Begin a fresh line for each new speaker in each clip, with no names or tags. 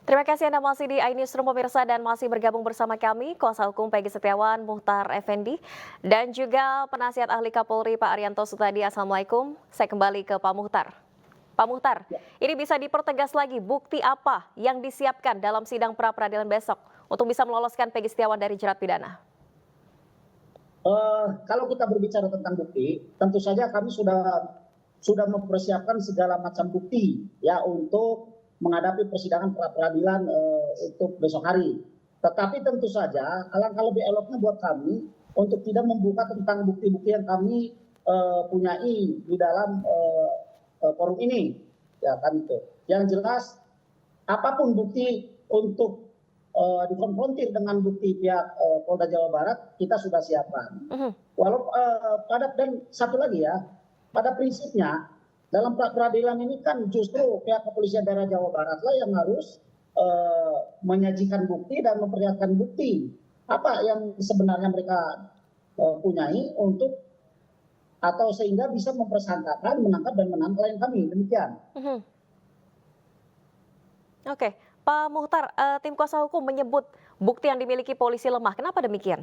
Terima kasih Anda masih di iNewsroom pemirsa dan masih bergabung bersama kami, kuasa hukum Peggy Setiawan, Muhtar Effendi, dan juga penasihat ahli Kapolri Pak Arianto Sutadi. Assalamualaikum, saya kembali ke Pak Muhtar. Pak Muhtar, ini bisa dipertegas lagi bukti apa yang disiapkan dalam sidang pra-peradilan besok untuk bisa meloloskan Peggy Setiawan dari jerat pidana?
Kalau kita berbicara tentang bukti, tentu saja kami sudah mempersiapkan segala macam bukti ya untuk menghadapi persidangan pra peradilan untuk besok hari. Tetapi tentu saja alangkah lebih eloknya buat kami untuk tidak membuka tentang bukti-bukti yang kami punyai di dalam forum ini, ya kan itu. Yang jelas apapun bukti untuk dikonfrontir dengan bukti pihak Polda Jawa Barat, kita sudah siapkan. Walau dan satu lagi ya, pada prinsipnya dalam pra peradilan ini kan justru pihak kepolisian daerah Jawa Barat lah yang harus menyajikan bukti dan memperlihatkan bukti apa yang sebenarnya mereka punyai untuk atau sehingga bisa mempersangkakan, menangkap dan menangkap klien kami, demikian.
Oke, Pak Muhtar, tim kuasa hukum menyebut bukti yang dimiliki polisi lemah. Kenapa demikian?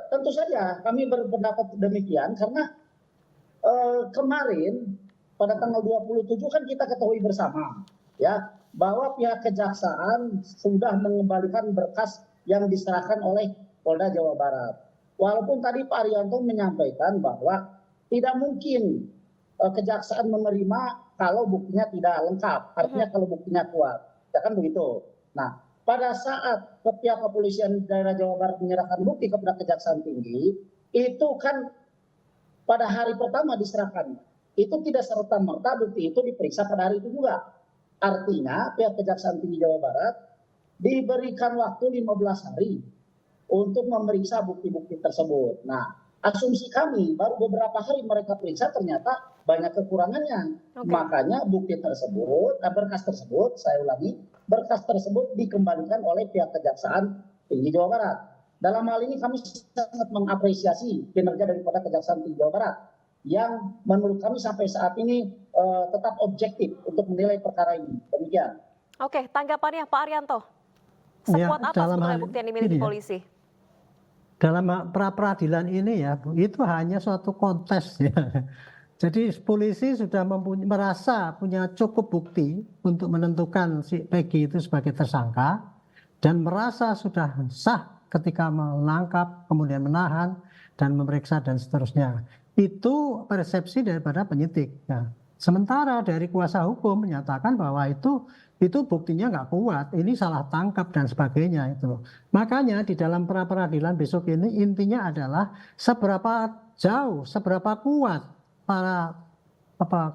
Tentu saja kami berpendapat demikian karena kemarin pada tanggal 27 kan kita ketahui bersama ya bahwa pihak kejaksaan sudah mengembalikan berkas yang diserahkan oleh Polda Jawa Barat. Walaupun tadi Pak Arianto menyampaikan bahwa tidak mungkin kejaksaan menerima kalau buktinya tidak lengkap, artinya kalau buktinya kuat, ya kan begitu. Nah, pada saat pihak kepolisian daerah Jawa Barat menyerahkan bukti kepada Kejaksaan Tinggi, itu kan pada hari pertama diserahkan, itu tidak serta-merta bukti itu diperiksa pada hari itu juga. Artinya pihak Kejaksaan Tinggi Jawa Barat diberikan waktu 15 hari untuk memeriksa bukti-bukti tersebut. Nah, asumsi kami baru beberapa hari mereka periksa ternyata banyak kekurangannya. Makanya bukti tersebut, berkas tersebut, saya ulangi, berkas tersebut dikembalikan oleh pihak Kejaksaan Tinggi Jawa Barat. Dalam hal ini kami sangat mengapresiasi kinerja daripada Kejaksaan Tinggi Jawa Barat yang menurut kami sampai saat ini tetap objektif untuk menilai perkara ini. Demikian.
Oke, tanggapannya Pak Arianto. Sekuat apa sebenarnya bukti yang dimiliki polisi?
Dalam pra peradilan ini ya, itu hanya suatu kontes ya. Jadi polisi sudah merasa punya cukup bukti untuk menentukan si Peggy itu sebagai tersangka dan merasa sudah sah ketika menangkap, kemudian menahan dan memeriksa dan seterusnya. Itu persepsi daripada penyidik. Ya. Sementara dari kuasa hukum menyatakan bahwa itu buktinya nggak kuat, ini salah tangkap dan sebagainya itu. Makanya di dalam pra peradilan besok ini intinya adalah seberapa jauh, seberapa kuat para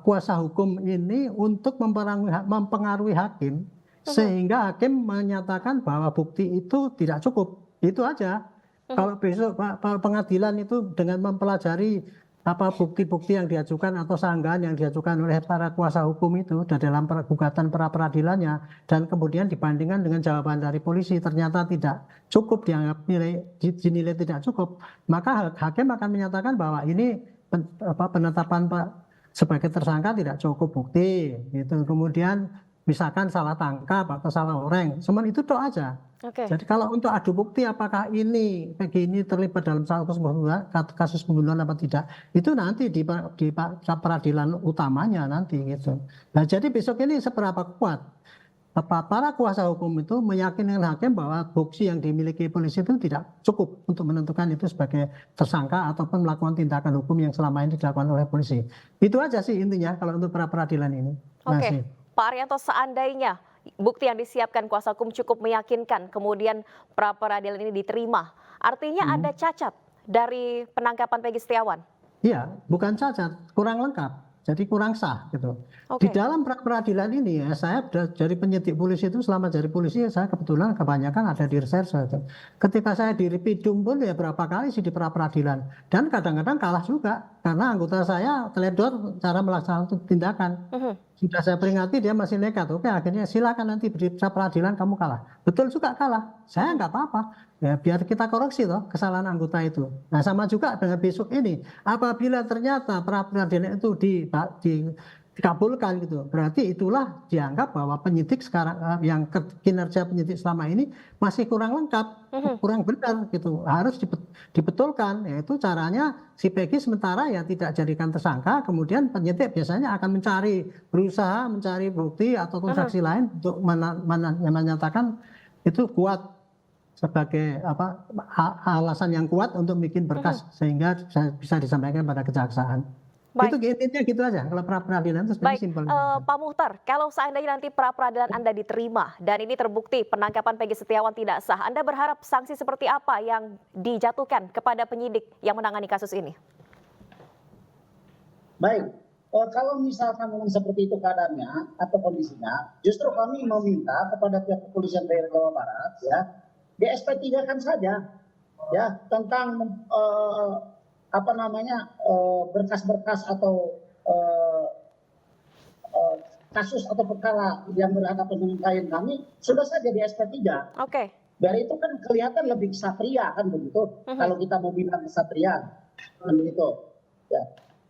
kuasa hukum ini untuk mempengaruhi hakim sehingga hakim menyatakan bahwa bukti itu tidak cukup. Itu aja. Kalau besok pengadilan itu dengan mempelajari bukti-bukti yang diajukan atau sanggahan yang diajukan oleh para kuasa hukum itu dalam gugatan pra peradilannya dan kemudian dibandingkan dengan jawaban dari polisi ternyata tidak cukup, dianggap dinilai tidak cukup, maka hakim akan menyatakan bahwa ini penetapan sebagai tersangka tidak cukup bukti gitu. Kemudian misalkan salah tangkap atau salah orang, cuman itu tok aja. Jadi kalau untuk adu bukti apakah ini Peggy ini terlibat dalam kasus pembunuhan apa tidak, itu nanti di peradilan utamanya nanti gitu. Nah jadi besok ini seberapa kuat para kuasa hukum itu meyakinkan hakim bahwa bukti yang dimiliki polisi itu tidak cukup untuk menentukan itu sebagai tersangka ataupun melakukan tindakan hukum yang selama ini dilakukan oleh polisi. Itu aja sih intinya kalau untuk pra peradilan ini.
Oke, Pak Arianto, seandainya bukti yang disiapkan kuasa hukum cukup meyakinkan, kemudian pra peradilan ini diterima, artinya ada cacat dari penangkapan Peggy Setiawan?
Iya, bukan cacat, kurang lengkap. Jadi kurang sah gitu. Di dalam pra peradilan ini ya, saya dari penyidik polisi itu selama jadi polisi saya kebetulan kebanyakan ada di reserse. Ketika saya di Ripidum pun ya berapa kali sih di pra peradilan dan kadang-kadang kalah juga karena anggota saya teledor cara melaksanakan tindakan. Sudah saya peringati dia masih nekat. Oke, akhirnya silakan nanti di pra peradilan kamu kalah. Betul juga kalah. Saya nggak apa-apa. Ya biar kita koreksi toh kesalahan anggota itu. Nah sama juga dengan besok ini. Apabila ternyata pra peradilan itu dikabulkan gitu. Berarti itulah dianggap bahwa penyidik sekarang yang kinerja penyidik selama ini masih kurang lengkap, kurang benar gitu. Harus dibetulkan. Yaitu caranya si Peggy sementara ya tidak jadikan tersangka, kemudian penyidik biasanya akan berusaha mencari bukti ataupun saksi lain untuk menyatakan itu kuat sebagai alasan yang kuat untuk bikin berkas sehingga bisa disampaikan pada kejaksaan.
Baik.
Itu intinya gitu aja. Kalau pra peradilan itu sebenarnya simpel.
Pak Muhtar, kalau seandainya nanti pra peradilan Anda diterima dan ini terbukti penangkapan Peggy Setiawan tidak sah, Anda berharap sanksi seperti apa yang dijatuhkan kepada penyidik yang menangani kasus ini?
Baik, kalau misalkan memang seperti itu keadaannya atau kondisinya, justru kami meminta kepada pihak kepolisian daerah Jawa Barat ya, di SP3-kan saja ya tentang berkas-berkas atau kasus atau perkara yang berhadapan dengan klien kami sudah saja di SP3.
Oke.
Dari itu kan kelihatan lebih kesatria kan begitu. Kalau kita mau bilang kesatria kan begitu. Ya.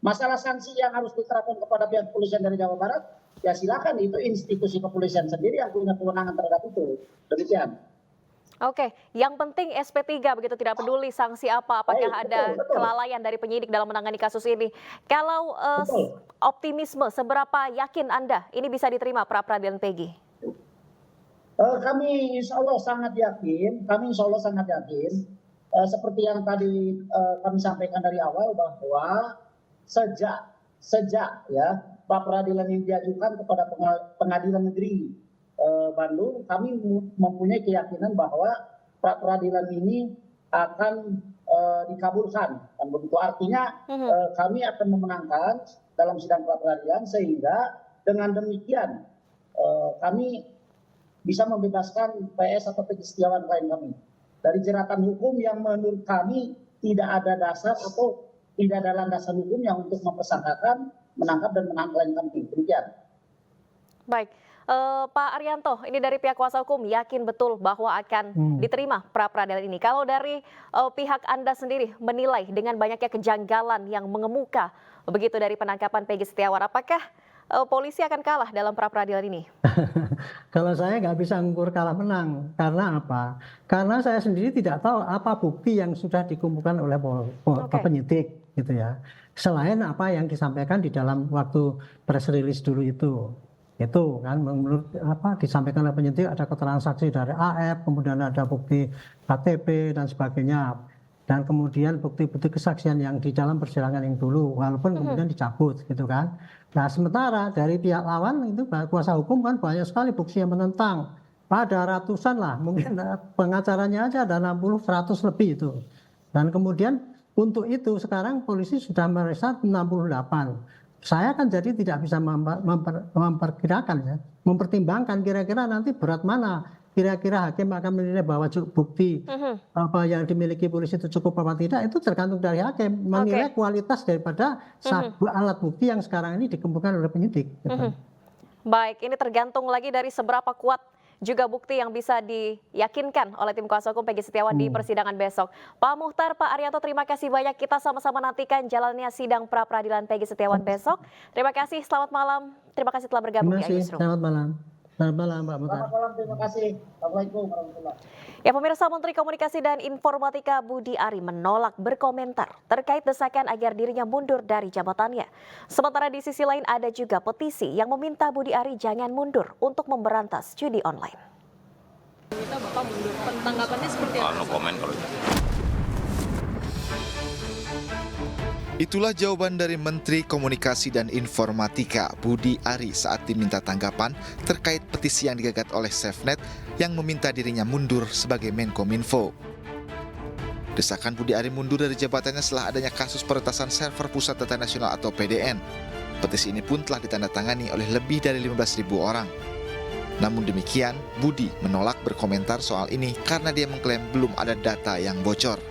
Masalah sanksi yang harus diterapkan kepada pihak kepolisian dari Jawa Barat, ya silakan, itu institusi kepolisian sendiri yang punya kewenangan terhadap itu. Demikian.
Oke, yang penting SP3 begitu, tidak peduli sanksi apa, apakah ada kelalaian dari penyidik dalam menangani kasus ini. Kalau optimisme, seberapa yakin Anda ini bisa diterima pra peradilan Peggy?
Kami insya Allah sangat yakin, seperti yang tadi kami sampaikan dari awal bahwa sejak ya pra peradilan yang diajukan kepada Pengadilan Negeri Bandung, kami mempunyai keyakinan bahwa pra peradilan ini akan dikabulkan. Dan begitu artinya kami akan memenangkan dalam sidang pra peradilan, sehingga dengan demikian kami bisa membebaskan PS atau Peggy Setiawan klien kami dari jeratan hukum yang menurut kami tidak ada dasar atau tidak ada landasan hukum yang untuk mempersangkakan, menangkap dan menangkap klien kami. Demikian.
Baik. Pak Arianto, ini dari pihak kuasa hukum yakin betul bahwa akan diterima pra peradilan ini. Kalau dari pihak Anda sendiri menilai dengan banyaknya kejanggalan yang mengemuka begitu dari penangkapan Peggy Setiawan, apakah polisi akan kalah dalam pra peradilan ini?
Kalau saya nggak bisa ngukur kalah menang. Karena apa? Karena saya sendiri tidak tahu apa bukti yang sudah dikumpulkan oleh penyidik gitu ya. Selain apa yang disampaikan di dalam waktu press release dulu itu kan menurut apa disampaikan oleh penyidik, ada keterangan saksi dari AF, kemudian ada bukti KTP dan sebagainya, dan kemudian bukti-bukti kesaksian yang di dalam persidangan yang dulu walaupun kemudian dicabut gitu kan. Nah sementara dari pihak lawan itu kuasa hukum kan banyak sekali bukti yang menentang, ada ratusan lah, mungkin pengacaranya aja ada 60-100 lebih itu. Dan kemudian untuk itu sekarang polisi sudah memeriksa 68. Saya kan jadi tidak bisa memperkirakan ya, mempertimbangkan kira-kira nanti berat mana, kira-kira hakim akan menilai bahwa bukti apa yang dimiliki polisi itu cukup apa tidak, itu tergantung dari hakim menilai kualitas daripada alat bukti yang sekarang ini dikumpulkan oleh penyidik.
Baik, ini tergantung lagi dari seberapa kuat juga bukti yang bisa diyakinkan oleh tim kuasa hukum Peggy Setiawan di persidangan besok. Pak Muhtar, Pak Arianto, terima kasih banyak. Kita sama-sama nantikan jalannya sidang pra peradilan Peggy Setiawan besok. Terima kasih, selamat malam. Terima kasih telah bergabung di iNewsroom.
Selamat malam. Selamat malam, Pak Muhtar.
Selamat malam, terima kasih. Assalamualaikum warahmatullahi wabarakatuh.
Ya, pemirsa, Menteri Komunikasi dan Informatika Budi Ari menolak berkomentar terkait desakan agar dirinya mundur dari jabatannya. Sementara di sisi lain ada juga petisi yang meminta Budi Ari jangan mundur untuk memberantas judi online.
Kita Bapak mundur, tanggapannya seperti apa?
No comment kalau itu.
Itulah jawaban dari Menteri Komunikasi dan Informatika Budi Ari saat diminta tanggapan terkait petisi yang digagas oleh SafeNet yang meminta dirinya mundur sebagai Menkominfo. Desakan Budi Ari mundur dari jabatannya setelah adanya kasus peretasan server Pusat Data Nasional atau PDN. Petisi ini pun telah ditandatangani oleh lebih dari 15.000 orang. Namun demikian, Budi menolak berkomentar soal ini karena dia mengklaim belum ada data yang bocor.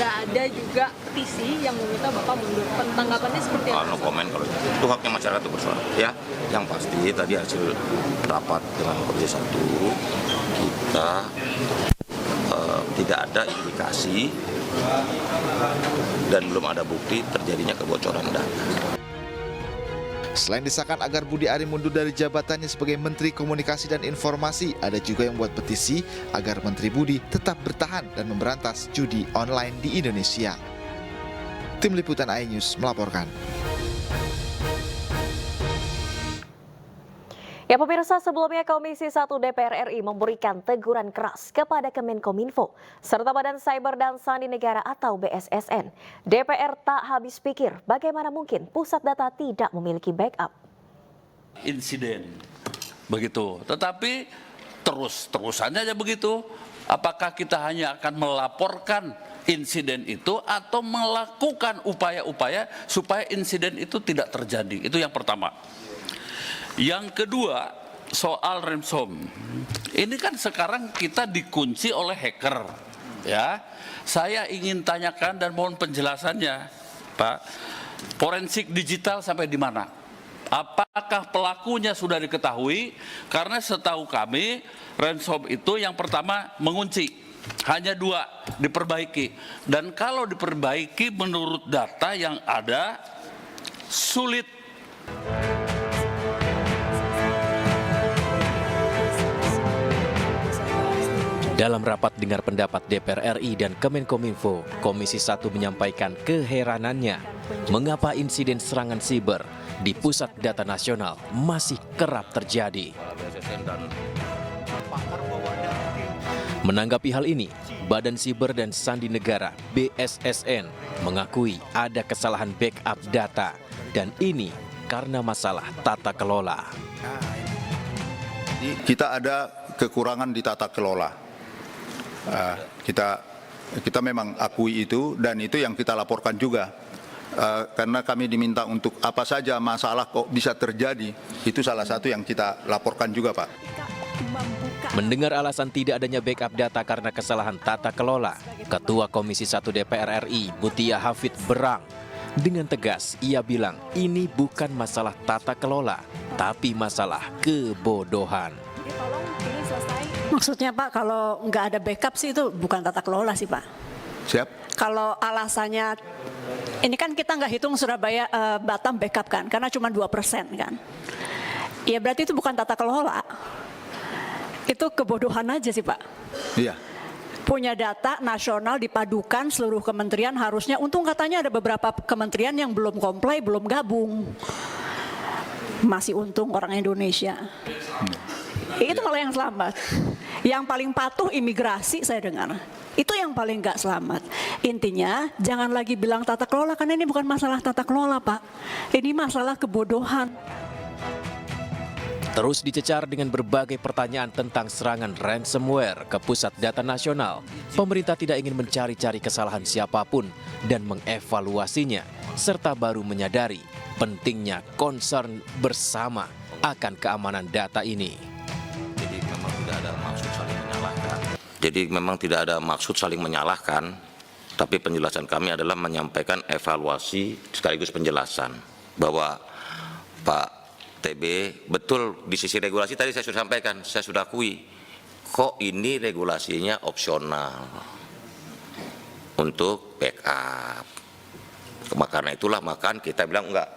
Ada juga petisi yang meminta Bapak mundur. Tanggapannya seperti apa?
No comment kalau itu. Itu haknya masyarakat untuk bersuara. Ya, yang pasti tadi hasil rapat dengan Komisi 1 kita tidak ada indikasi dan belum ada bukti terjadinya kebocoran data.
Selain desakan agar Budi Ari mundur dari jabatannya sebagai Menteri Komunikasi dan Informasi, ada juga yang membuat petisi agar Menteri Budi tetap bertahan dan memberantas judi online di Indonesia. Tim Liputan iNews melaporkan.
Ya pemirsa, sebelumnya Komisi 1 DPR RI memberikan teguran keras kepada Kemenkominfo serta Badan Cyber dan Sandi Negara atau BSSN. DPR tak habis pikir bagaimana mungkin pusat data tidak memiliki backup.
Insiden begitu, tetapi terusannya aja begitu. Apakah kita hanya akan melaporkan insiden itu atau melakukan upaya-upaya supaya insiden itu tidak terjadi? Itu yang pertama. Yang kedua, soal ransom. Ini kan sekarang kita dikunci oleh hacker, ya. Saya ingin tanyakan dan mohon penjelasannya, Pak. Forensik digital sampai di mana? Apakah pelakunya sudah diketahui? Karena setahu kami, ransom itu yang pertama mengunci. Hanya 2 diperbaiki. Dan kalau diperbaiki menurut data yang ada, sulit.
Dalam rapat dengar pendapat DPR RI dan Kemenkominfo, Komisi 1 menyampaikan keheranannya mengapa insiden serangan siber di Pusat Data Nasional masih kerap terjadi. Menanggapi hal ini, Badan Siber dan Sandi Negara (BSSN) mengakui ada kesalahan backup data dan ini karena masalah tata kelola.
Kita ada kekurangan di tata kelola. Kita memang akui itu dan itu yang kita laporkan juga. Karena kami diminta untuk apa saja masalah kok bisa terjadi, itu salah satu yang kita laporkan juga, Pak.
Mendengar alasan tidak adanya backup data karena kesalahan tata kelola, Ketua Komisi 1 DPR RI Mutia Hafid berang. Dengan tegas, ia bilang ini bukan masalah tata kelola, tapi masalah kebodohan.
Maksudnya Pak, kalau nggak ada backup sih itu bukan tata kelola sih Pak.
Siap?
Kalau alasannya, ini kan kita nggak hitung Surabaya Batam backup kan, karena cuma 2% kan. Ya berarti itu bukan tata kelola. Itu kebodohan aja sih Pak.
Iya.
Punya data nasional dipadukan seluruh kementerian harusnya, untung katanya ada beberapa kementerian yang belum comply, belum gabung. Masih untung orang Indonesia. Itu malah yang selamat. Yang paling patuh imigrasi saya dengar. Itu yang paling nggak selamat. Intinya jangan lagi bilang tata kelola karena ini bukan masalah tata kelola Pak. Ini masalah kebodohan.
Terus dicecar dengan berbagai pertanyaan tentang serangan ransomware ke Pusat Data Nasional. Pemerintah tidak ingin mencari-cari kesalahan siapapun dan mengevaluasinya, serta baru menyadari pentingnya concern bersama akan keamanan data ini.
Jadi memang tidak ada maksud saling menyalahkan, tapi penjelasan kami adalah menyampaikan evaluasi sekaligus penjelasan bahwa Pak TB betul di sisi regulasi tadi saya sudah sampaikan, saya sudah akui kok ini regulasinya opsional untuk backup. Karena itulah maka kita bilang enggak,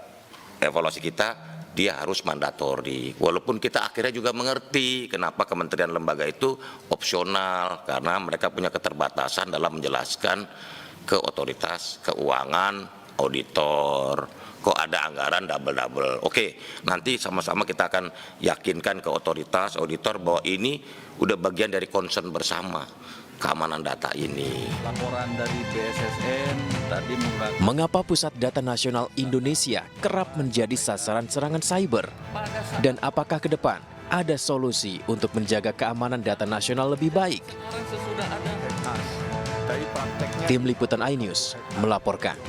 evaluasi kita dia harus mandatori. Walaupun kita akhirnya juga mengerti kenapa kementerian lembaga itu opsional, karena mereka punya keterbatasan dalam menjelaskan ke otoritas keuangan, auditor, kok ada anggaran double-double. Oke, nanti sama-sama kita akan yakinkan ke otoritas, auditor bahwa ini udah bagian dari concern bersama keamanan data ini.
Laporan dari BSSN tadi
Mengapa Pusat Data Nasional Indonesia kerap menjadi sasaran serangan cyber? Dan apakah ke depan ada solusi untuk menjaga keamanan data nasional lebih baik? Tim Liputan iNews melaporkan.